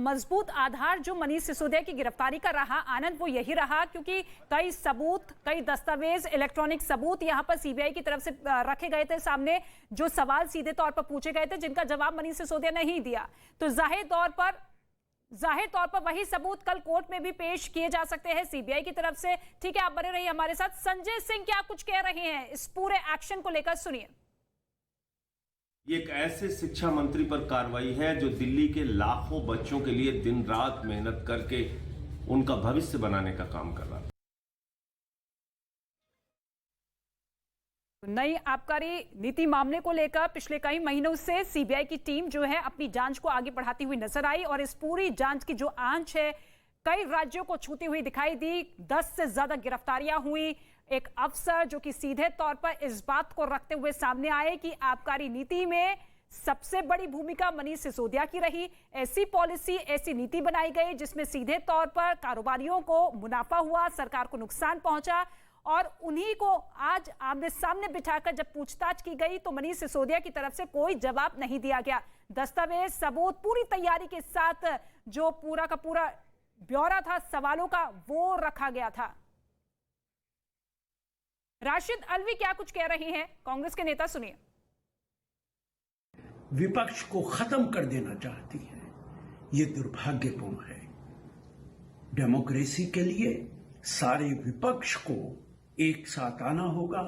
मजबूत आधार जो मनीष सिसोदिया की गिरफ्तारी का रहा आनंद, वो यही रहा क्योंकि कई सबूत, कई दस्तावेज, इलेक्ट्रॉनिक सबूत यहां पर सीबीआई की तरफ से रखे गए थे सामने, जो सवाल सीधे तौर पर पूछे गए थे जिनका जवाब मनीष सिसोदिया ने नहीं दिया। तो जाहिर तौर पर वही सबूत कल कोर्ट में भी पेश किए जा सकते हैं सीबीआई की तरफ से। ठीक है, आप बने रहिए हमारे साथ। संजय सिंह क्या कुछ कह रहे हैं इस पूरे एक्शन को लेकर, सुनिए। ये एक ऐसे शिक्षा मंत्री पर कार्रवाई है जो दिल्ली के लाखों बच्चों के लिए दिन रात मेहनत करके उनका भविष्य बनाने का काम कर रहा था। नई आबकारी नीति मामले को लेकर पिछले कई महीनों से सीबीआई की टीम जो है अपनी जांच को आगे बढ़ाती हुई नजर आई और इस पूरी जांच की जो आंच है कई राज्यों को छूती हुई दिखाई दी। 10 से ज्यादा गिरफ्तारियां हुई। एक अफसर जो कि सीधे तौर पर इस बात को रखते हुए सामने आए कि आबकारी नीति में सबसे बड़ी भूमिका मनीष सिसोदिया की रही। ऐसी पॉलिसी, ऐसी नीति बनाई गई जिसमें सीधे तौर पर कारोबारियों को मुनाफा हुआ, सरकार को नुकसान पहुंचा और उन्हीं को आज आमने सामने बिठाकर जब पूछताछ की गई तो मनीष सिसोदिया की तरफ से कोई जवाब नहीं दिया गया। दस्तावेज, सबूत, पूरी तैयारी के साथ जो पूरा का पूरा ब्यौरा था सवालों का, वो रखा गया था। राशिद अलवी क्या कुछ कह रही हैं, कांग्रेस के नेता, सुनिए। विपक्ष को खत्म कर देना चाहती है, ये दुर्भाग्यपूर्ण है। डेमोक्रेसी के लिए सारे विपक्ष को एक साथ आना होगा।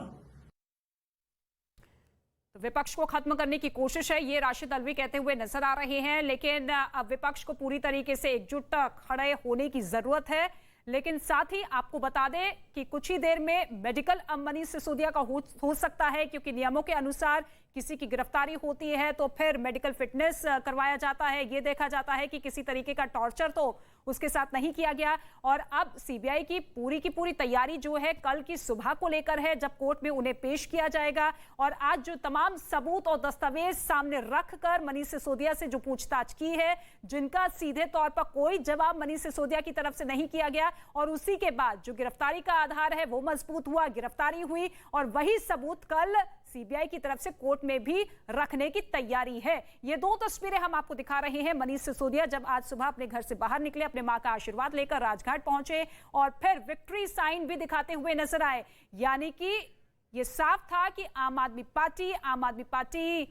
तो विपक्ष को खत्म करने की कोशिश है, ये राशिद अलवी कहते हुए नजर आ रहे हैं। लेकिन अब विपक्ष को पूरी तरीके से एकजुट खड़े होने की जरूरत है। लेकिन साथ ही आपको बता दें कि कुछ ही देर में मेडिकल अब मनीष सिसोदिया का हो सकता है, क्योंकि नियमों के अनुसार किसी की गिरफ्तारी होती है तो फिर मेडिकल फिटनेस करवाया जाता है। ये देखा जाता है कि किसी तरीके का टॉर्चर तो उसके साथ नहीं किया गया। और अब सीबीआई की पूरी तैयारी जो है कल की सुबह को लेकर है, जब कोर्ट में उन्हें पेश किया जाएगा। और आज जो तमाम सबूत और दस्तावेज सामने रखकर मनीष सिसोदिया से जो पूछताछ की है, जिनका सीधे तौर पर कोई जवाब मनीष सिसोदिया की तरफ से नहीं किया गया, और उसी के बाद जो गिरफ्तारी का आधार है वो मजबूत हुआ, गिरफ्तारी हुई और वही सबूत कल सीबीआई की तरफ से कोर्ट में भी रखने की तैयारी है। ये दो तस्वीरें हम आपको दिखा रहे हैं। मनीष सिसोदिया जब आज सुबह अपने घर से बाहर निकले, अपने मां का आशीर्वाद लेकर राजघाट पहुंचे और फिर विक्ट्री साइन भी दिखाते हुए नजर आए। यानी कि ये साफ था कि आम आदमी पार्टी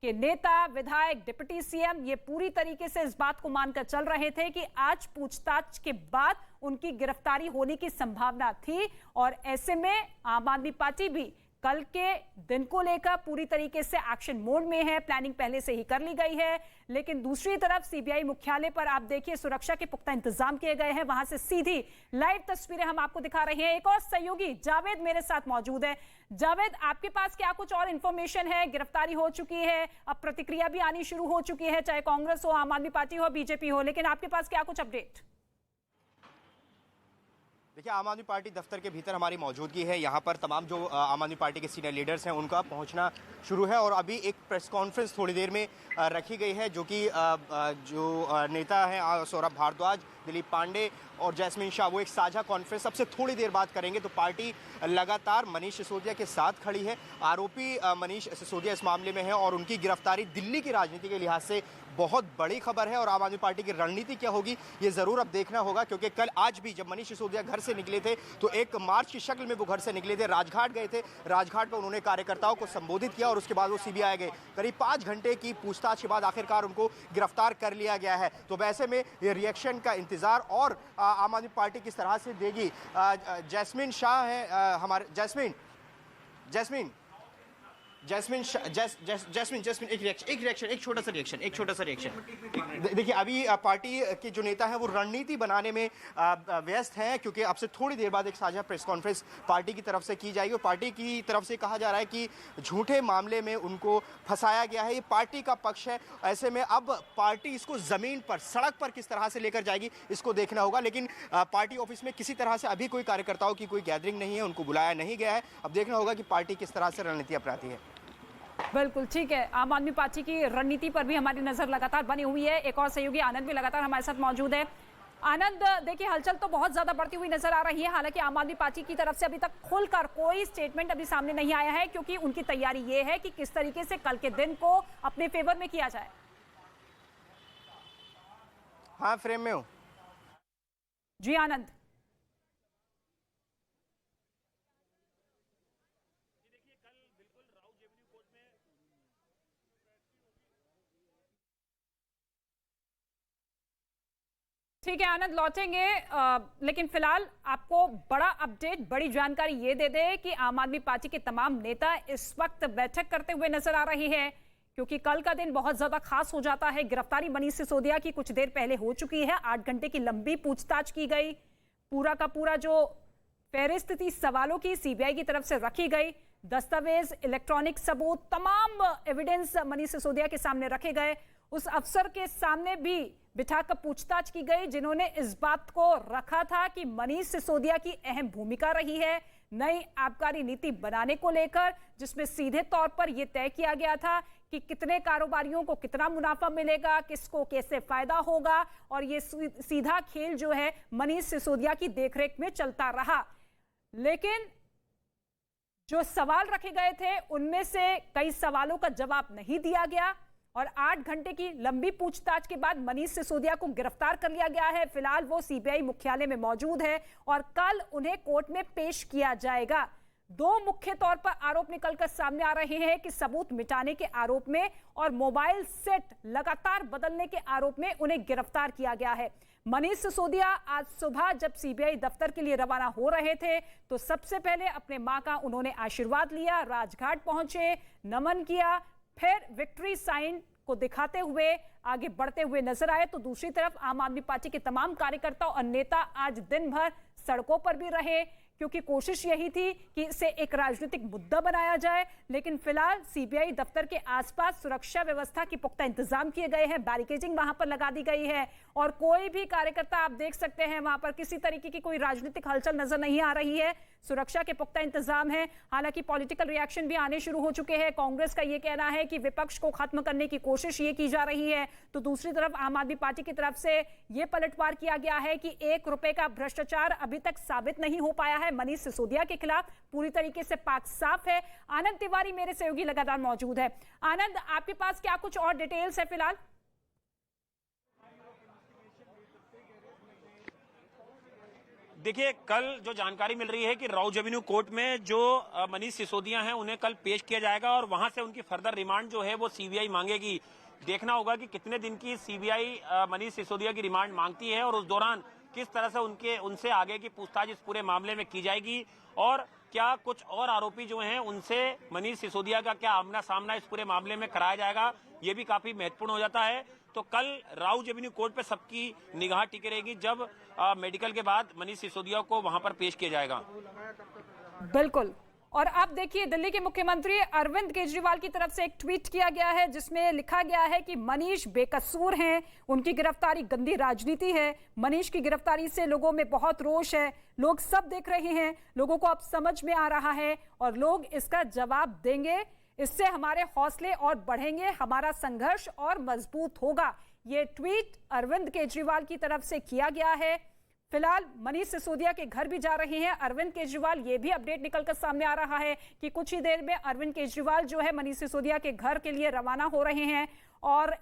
के नेता, विधायक, डिप्टी सीएम ये पूरी तरीके से इस बात को मानकर चल रहे थे कि आज पूछताछ के बाद उनकी गिरफ्तारी होने की संभावना थी। और ऐसे में आम आदमी पार्टी भी कल के दिन को लेकर पूरी तरीके से एक्शन मोड में है। प्लानिंग पहले से ही कर ली गई है। लेकिन दूसरी तरफ सीबीआई मुख्यालय पर आप देखिए सुरक्षा के पुख्ता इंतजाम किए गए हैं। वहां से सीधी लाइव तस्वीरें हम आपको दिखा रहे हैं। एक और सहयोगी जावेद मेरे साथ मौजूद है। जावेद, आपके पास क्या कुछ और इंफॉर्मेशन है? गिरफ्तारी हो चुकी है, अब प्रतिक्रिया भी आनी शुरू हो चुकी है, चाहे कांग्रेस हो, आम आदमी पार्टी हो, बीजेपी हो, लेकिन आपके पास क्या कुछ अपडेट? देखिए, आम आदमी पार्टी दफ्तर के भीतर हमारी मौजूदगी है। यहाँ पर तमाम जो आम आदमी पार्टी के सीनियर लीडर्स हैं उनका पहुँचना शुरू है और अभी एक प्रेस कॉन्फ्रेंस थोड़ी देर में रखी गई है, जो कि जो नेता हैं सौरभ भारद्वाज, दिलीप पांडे और जैस्मिन शाह, वो एक साझा कॉन्फ्रेंस सबसे थोड़ी देर बाद करेंगे। तो पार्टी लगातार मनीष सिसोदिया के साथ खड़ी है। आरोपी मनीष सिसोदिया इस मामले में है और उनकी गिरफ्तारी दिल्ली की राजनीति के लिहाज से बहुत बड़ी खबर है। और आम आदमी पार्टी की रणनीति क्या होगी ये ज़रूर अब देखना होगा, क्योंकि कल आज भी जब मनीष सिसोदिया घर से निकले थे तो एक मार्च की शक्ल में वो घर से निकले थे, राजघाट गए थे। राजघाट पर उन्होंने कार्यकर्ताओं को संबोधित किया और उसके बाद वो सीबीआई गए। करीब 5 घंटे की पूछताछ के बाद आखिरकार उनको गिरफ्तार कर लिया गया है। तो वैसे में ये रिएक्शन का इंतजार और आम आदमी पार्टी किस तरह से देगी। जैस्मिन शाह है हमारे, जैस्मिन एक छोटा सा रिएक्शन। देखिए, अभी पार्टी के जो नेता हैं वो रणनीति बनाने में व्यस्त हैं, क्योंकि अब से थोड़ी देर बाद एक साझा प्रेस कॉन्फ्रेंस पार्टी की तरफ से की जाएगी और पार्टी की तरफ से कहा जा रहा है कि झूठे मामले में उनको फंसाया गया है। ये पार्टी का पक्ष है। ऐसे में अब पार्टी इसको जमीन पर, सड़क पर किस तरह से लेकर जाएगी इसको देखना होगा। लेकिन पार्टी ऑफिस में किसी तरह से अभी कोई कार्यकर्ताओं की कोई गैदरिंग नहीं है, उनको बुलाया नहीं गया है। अब देखना होगा कि पार्टी किस तरह से रणनीति अपनाती है। बिल्कुल ठीक है। आम आदमी पार्टी की रणनीति पर भी हमारी नजर लगातार बनी हुई है। एक और सहयोगी आनंद भी लगातार हमारे साथ मौजूद है। आनंद, देखिए हलचल तो बहुत ज्यादा बढ़ती हुई नजर आ रही है। हालांकि आम आदमी पार्टी की तरफ से अभी तक खुलकर कोई स्टेटमेंट अभी सामने नहीं आया है, क्योंकि उनकी तैयारी ये है कि किस तरीके से कल के दिन को अपने फेवर में किया जाए। हाँ, फ्रेम में हूँ। जी आनंद। ठीक है आनंद, लौटेंगे लेकिन फिलहाल आपको बड़ा अपडेट, बड़ी जानकारी ये दे दे कि आम आदमी पार्टी के तमाम नेता इस वक्त बैठक करते हुए नजर आ रही है, क्योंकि कल का दिन बहुत ज्यादा खास हो जाता है। गिरफ्तारी मनीष सिसोदिया की कुछ देर पहले हो चुकी है, 8 घंटे की लंबी पूछताछ की गई। पूरा का पूरा जो फहरिस्त थी सवालों की सीबीआई की तरफ से रखी गई, दस्तावेज, इलेक्ट्रॉनिक सबूत, तमाम एविडेंस मनीष सिसोदिया के सामने रखे गए। उस अफसर के सामने भी बिठाकर पूछताछ की गई जिन्होंने इस बात को रखा था कि मनीष सिसोदिया की अहम भूमिका रही है नई आबकारी नीति बनाने को लेकर, जिसमें सीधे तौर पर यह तय किया गया था कि कितने कारोबारियों को कितना मुनाफा मिलेगा, किसको कैसे फायदा होगा, और ये सीधा खेल जो है मनीष सिसोदिया की देखरेख में चलता रहा। लेकिन जो सवाल रखे गए थे उनमें से कई सवालों का जवाब नहीं दिया गया और 8 घंटे की लंबी पूछताछ के बाद मनीष सिसोदिया को गिरफ्तार कर लिया गया है। फिलहाल वो सीबीआई मुख्यालय में मौजूद है और कल उन्हें कोर्ट में पेश किया जाएगा। दो मुख्य तौर पर आरोप निकलकर सामने आ रहे हैं कि सबूत मिटाने के आरोप में और मोबाइल सेट लगातार बदलने के आरोप में उन्हें गिरफ्तार किया गया है। मनीष सिसोदिया आज सुबह जब सीबीआई दफ्तर के लिए रवाना हो रहे थे तो सबसे पहले अपने मां का उन्होंने आशीर्वाद लिया, राजघाट पहुंचे, नमन किया, फिर विक्ट्री साइन को दिखाते हुए आगे बढ़ते हुए नजर आए। तो दूसरी तरफ आम आदमी पार्टी के तमाम कार्यकर्ता और नेता आज दिन भर सड़कों पर भी रहे, क्योंकि कोशिश यही थी कि इसे एक राजनीतिक मुद्दा बनाया जाए। लेकिन फिलहाल सीबीआई दफ्तर के आसपास सुरक्षा व्यवस्था के पुख्ता इंतजाम किए गए हैं, बैरिकेडिंग वहां पर लगा दी गई है और कोई भी कार्यकर्ता आप देख सकते हैं वहां पर किसी तरीके की कोई राजनीतिक हलचल नजर नहीं आ रही है। सुरक्षा के पुख्ता इंतजाम है। हालांकि पॉलिटिकल रिएक्शन भी आने शुरू हो चुके हैं। कांग्रेस का यह कहना है कि विपक्ष को खत्म करने की कोशिश ये की जा रही है, तो दूसरी तरफ आम आदमी पार्टी की तरफ से यह पलटवार किया गया है कि 1 रुपए का भ्रष्टाचार अभी तक साबित नहीं हो पाया है मनीष सिसोदिया के खिलाफ, पूरी तरीके से पाक साफ है। आनंद तिवारी मेरे सहयोगी लगातार मौजूद है। आनंद, आपके पास क्या कुछ और डिटेल्स है फिलहाल? देखिए, कल जो जानकारी मिल रही है कि राउज एवेन्यू कोर्ट में जो मनीष सिसोदिया हैं उन्हें कल पेश किया जाएगा और वहां से उनकी फर्दर रिमांड जो है वो सीबीआई मांगेगी। देखना होगा कि कितने दिन की सीबीआई मनीष सिसोदिया की रिमांड मांगती है और उस दौरान किस तरह से उनसे आगे की पूछताछ इस पूरे मामले में की जाएगी और क्या कुछ और आरोपी जो हैं उनसे मनीष सिसोदिया का क्या आमना सामना इस पूरे मामले में कराया जाएगा, ये भी काफी महत्वपूर्ण हो जाता है। तो कल राउज एवेन्यू कोर्ट पे सबकी निगाह टिकी रहेगी जब मेडिकल के बाद मनीष सिसोदिया को वहां पर पेश किया जाएगा। बिल्कुल। और अब देखिए, दिल्ली के मुख्यमंत्री अरविंद केजरीवाल की तरफ से एक ट्वीट किया गया है जिसमें लिखा गया है कि मनीष बेकसूर हैं, उनकी गिरफ्तारी गंदी राजनीति है, मनीष की गिरफ्तारी से लोगों में बहुत रोष है, लोग सब देख रहे हैं, लोगों को अब समझ में आ रहा है और लोग इसका जवाब देंगे, इससे हमारे हौसले और बढ़ेंगे, हमारा संघर्ष और मजबूत होगा। ये ट्वीट अरविंद केजरीवाल की तरफ से किया गया है। फिलहाल मनीष सिसोदिया के घर भी जा रहे हैं अरविंद केजरीवाल। ये भी अपडेट निकलकर सामने आ रहा है कि कुछ ही देर में अरविंद केजरीवाल जो है मनीष सिसोदिया के घर के लिए रवाना हो रहे हैं और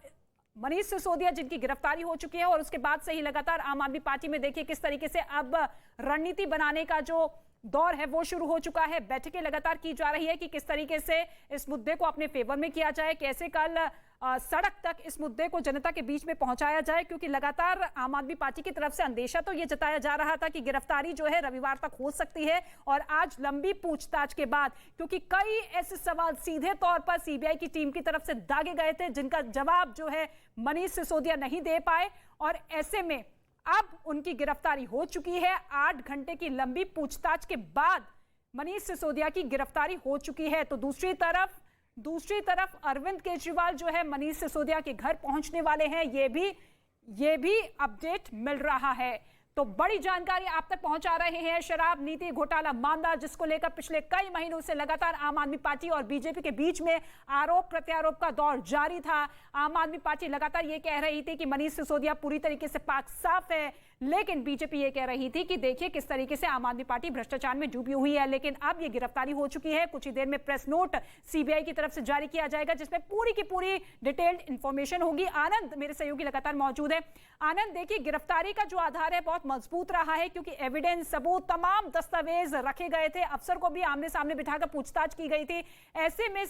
मनीष सिसोदिया जिनकी गिरफ्तारी हो चुकी है और उसके बाद से ही लगातार आम आदमी पार्टी में देखिए किस तरीके से अब रणनीति बनाने का जो दौर है वो शुरू हो चुका है। बैठकें लगातार की जा रही है कि किस तरीके से इस मुद्दे को अपने फेवर में किया जाए, कैसे कल सड़क तक इस मुद्दे को जनता के बीच में पहुंचाया जाए, क्योंकि लगातार आम आदमी पार्टी की तरफ से अंदेशा तो ये जताया जा रहा था कि गिरफ्तारी जो है रविवार तक हो सकती है। और आज लंबी पूछताछ के बाद, क्योंकि कई ऐसे सवाल सीधे तौर पर सीबीआई की टीम की तरफ से दागे गए थे जिनका जवाब जो है मनीष सिसोदिया नहीं दे पाए और ऐसे में अब उनकी गिरफ्तारी हो चुकी है। 8 घंटे की लंबी पूछताछ के बाद मनीष सिसोदिया की गिरफ्तारी हो चुकी है। तो दूसरी तरफ अरविंद केजरीवाल जो है मनीष सिसोदिया के घर पहुंचने वाले हैं, ये भी अपडेट मिल रहा है। तो बड़ी जानकारी आप तक पहुंचा रहे हैं। शराब नीति घोटाला मामला जिसको लेकर पिछले कई महीनों से लगातार आम आदमी पार्टी और बीजेपी के बीच में आरोप प्रत्यारोप का दौर जारी था। आम आदमी पार्टी लगातार ये कह रही थी कि मनीष सिसोदिया पूरी तरीके से पाक साफ है, लेकिन बीजेपी ये कह रही थी कि देखिए किस तरीके से आम आदमी पार्टी भ्रष्टाचार में डूबी हुई है। लेकिन अब ये गिरफ्तारी हो चुकी है। कुछ ही देर में प्रेस नोट सीबीआई की तरफ से जारी किया जाएगा जिसमें पूरी की पूरी डिटेल्ड इंफॉर्मेशन होगी। आनंद मेरे सहयोगी लगातार मौजूद है। आनंद, देखिए गिरफ्तारी का जो आधार है बहुत मजबूत रहा है क्योंकि एविडेंस, सबूत, तमाम दस्तावेज रखे गए थे। अफसर को भी आमने सामने बिठाकर पूछताछ की गई थी। ऐसे में